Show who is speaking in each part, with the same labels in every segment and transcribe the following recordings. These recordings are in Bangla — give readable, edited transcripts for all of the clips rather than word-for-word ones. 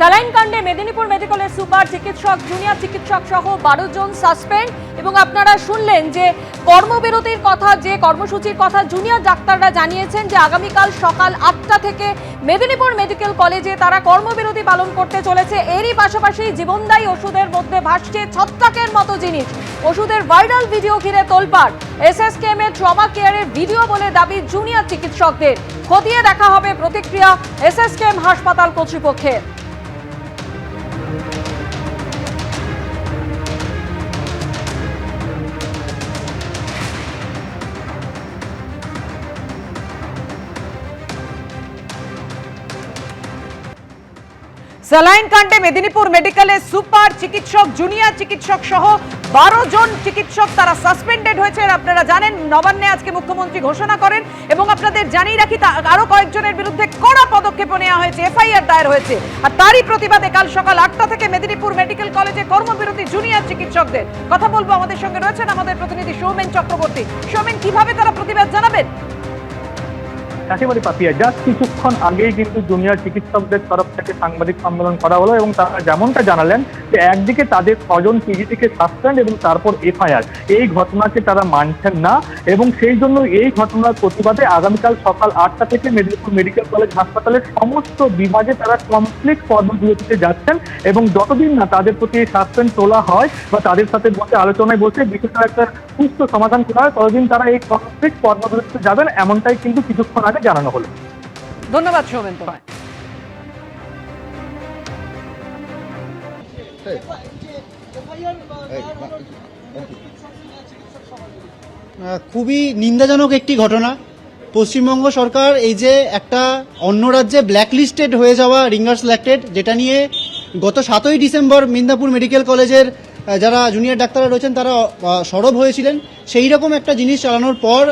Speaker 1: স্যালাইন কাণ্ডে মেদিনীপুর মেডিকেলের সুপার চিকিৎসক জুনিয়র চিকিৎসক সহ 12 জন সাসপেন্ড। এবং আপনারা শুনলেন যে কর্মবিরতির কথা, যে কর্মসূচির কথা জুনিয়র ডাক্তাররা জানিয়েছেন যে আগামীকাল সকাল 8টা থেকে মেদিনীপুর মেডিকেল কলেজে তারা কর্মবিরতি পালন করতে চলেছে। এরই পাশাপাশি জীবনদায়ী ওষুধের মধ্যে ভাসছে ছত্রাকের মতো জিনিস। ওষুধের ভাইরাল ভিডিও ঘিরে তোলপাড়। এসএসকেএম এর ট্রমা কেয়ারের ভিডিও বলে দাবি জুনিয়র চিকিৎসকদের। খতিয়ে দেখা হবে প্রতিক্রিয়া এসএসকেএম হাসপাতাল কর্তৃপক্ষের।
Speaker 2: স্যালাইন কাণ্ডে মেদিনীপুর মেডিকেলের সুপার চিকিৎসক জুনিয়র চিকিৎসক সহ 12 জন চিকিৎসক তারা সাসপেন্ডেড হয়েছে। আপনারা জানেন নবান্নে আজকে মুখ্যমন্ত্রী ঘোষণা করেন এবং আপনাদের জানিয়ে রাখি আরো কয়েকজনের বিরুদ্ধে কড়া পদক্ষেপ নেওয়া হয়েছে, এফআইআর দায়ের হয়েছে। আর তারই প্রতিবাদে কাল সকাল 8টা থেকে মেদিনীপুর মেডিকেল কলেজে কর্মবিরতি জুনিয়র চিকিৎসকদের। কথা বলবো, আমাদের সঙ্গে রয়েছেন আমাদের প্রতিনিধি সৌমেন চক্রবর্তী। সৌমেন, কিভাবে তারা প্রতিবাদ জানাবেন?
Speaker 3: একেবারে পাপিয়া, জাস্ট কিছুক্ষণ আগেই কিন্তু জুনিয়র চিকিৎসকদের তরফ থেকে সাংবাদিক সম্মেলন করা হলো এবং তারা যেমনটা জানালেন যে একদিকে তাদের 6 জন পিজিটিকে সাসপেন্ড এবং তারপর এফআইআর, এই ঘটনাকে তারা মানছেন না এবং সেই জন্য এই ঘটনার প্রতিবাদে আগামীকাল সকাল 8টা থেকে মেদিনীপুর মেডিকেল কলেজ হাসপাতালের সমস্ত বিভাগে তারা কমপ্লিট কর্মবিরতিতে যাচ্ছেন এবং যতদিন না তাদের প্রতি সাসপেন্ড তোলা হয় বা তাদের সাথে বসে আলোচনায় বসে বিষয়টা একটা সুস্থ সমাধান করা হয়, ততদিন তারা এই কমপ্লিট কর্মবিরতিতে যাবেন, এমনটাই কিন্তু কিছুক্ষণ আগে জানানো হলো।
Speaker 2: ধন্যবাদ সৌমেন তোমায়।
Speaker 4: খুবই নিন্দাজনক একটি ঘটনা। পশ্চিমবঙ্গ সরকার এই যে একটা অন্য রাজ্যে ব্ল্যাকলিস্টেড হয়ে যাওয়া রিঙ্গার সিলেক্টেড, যেটা নিয়ে গত 7ই ডিসেম্বর মেদিনীপুর মেডিকেল কলেজের যারা জুনিয়র ডাক্তাররা রয়েছেন তারা সরব হয়েছিলেন, সেই রকম একটা জিনিস চালানোর পর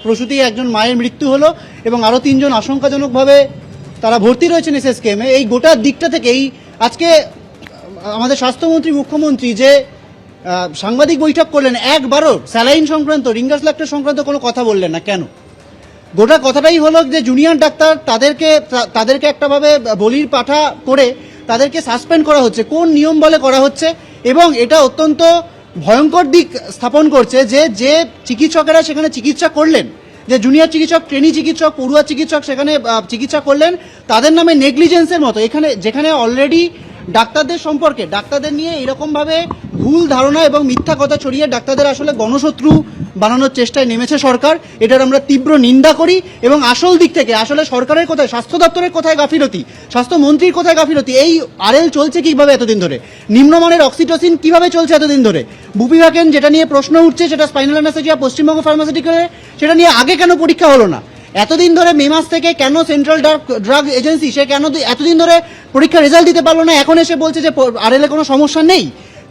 Speaker 4: প্রসূতি একজন মায়ের মৃত্যু হলো এবং আরও 3 জন আশঙ্কাজনকভাবে তারা ভর্তি রয়েছেন এসএসকেএমে। এই গোটা দিকটা থেকে এই আজকে আমাদের স্বাস্থ্যমন্ত্রী মুখ্যমন্ত্রী যে সাংবাদিক বৈঠক করলেন, একবারও স্যালাইন সংক্রান্ত রিঙ্গার সিলেক্টর সংক্রান্ত কোনো কথা বললেন না। কেন? গোটা কথাটাই হলো যে জুনিয়র ডাক্তার তাদেরকে একটাভাবে বলির পাঠা করে তাদেরকে সাসপেন্ড করা হচ্ছে। কোন নিয়ম বলে করা হচ্ছে? এবং এটা অত্যন্ত ভয়ঙ্কর দিক স্থাপন করছে যে চিকিৎসকেরা সেখানে চিকিৎসা করলেন, যে জুনিয়র চিকিৎসক, ট্রেনি চিকিৎসক, পড়ুয়া চিকিৎসক সেখানে চিকিৎসা করলেন, তাদের নামে নেগলিজেন্সের মতো যেখানে অলরেডি ডাক্তারদের সম্পর্কে, ডাক্তারদের নিয়ে এরকমভাবে ভুল ধারণা এবং মিথ্যা কথা ছড়িয়ে ডাক্তারদের আসলে গণশত্রু বানানোর চেষ্টায় নেমেছে সরকার। এটার আমরা তীব্র নিন্দা করি এবং আসল দিক থেকে আসলে সরকারের কোথায়, স্বাস্থ্য দপ্তরের কোথায় গাফিলতি, স্বাস্থ্যমন্ত্রীর কোথায় গাফিলতি, এই আরএল চলছে কিভাবে এতদিন ধরে, নিম্নমানের অক্সিটোসিন কিভাবে চলছে এতদিন ধরে, বুপিভাকেন যেটা নিয়ে প্রশ্ন উঠছে সেটা স্পাইনাল অ্যানেস্থেসিয়া পশ্চিমবঙ্গ ফার্মাসিউটিক্যালে, সেটা নিয়ে আগে কেন পরীক্ষা হলো না? এতদিন ধরে মে মাস থেকে কেন সেন্ট্রাল ড্রাগ এজেন্সি সে কেন এতদিন ধরে পরীক্ষার রেজাল্ট দিতে পারলো না? এখন এসে বলছে যে আরএলএ কোনো সমস্যা নেই।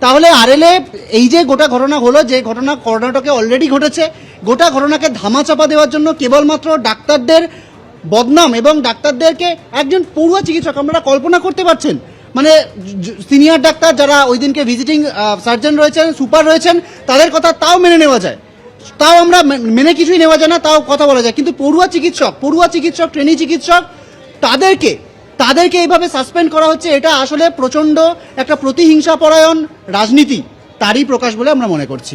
Speaker 4: তাহলে আরএলএ এই যে গোটা ঘটনা হলো, যে ঘটনা কর্ণাটকে অলরেডি ঘটেছে, গোটা ঘটনাকে ধামাচাপা দেওয়ার জন্য কেবলমাত্র ডাক্তারদের বদনাম এবং ডাক্তারদেরকে, একজন পড়ুয়া চিকিৎসক, আপনারা কল্পনা করতে পারছেন মানে সিনিয়র ডাক্তার যারা ওই দিনকে ভিজিটিং সার্জন রয়েছেন, সুপার রয়েছেন, তাদের কথা তাও মেনে নেওয়া যায়, তাও আমরা মেনে কিছুই নেওয়া যায় না, তাও কথা বলা যায়, কিন্তু পড়ুয়া চিকিৎসক, ট্রেনি চিকিৎসক তাদেরকে এইভাবে সাসপেন্ড করা হচ্ছে। এটা আসলে প্রচণ্ড একটা প্রতিহিংসাপরায়ণ রাজনীতি, তারই প্রকাশ বলে আমরা মনে করছি।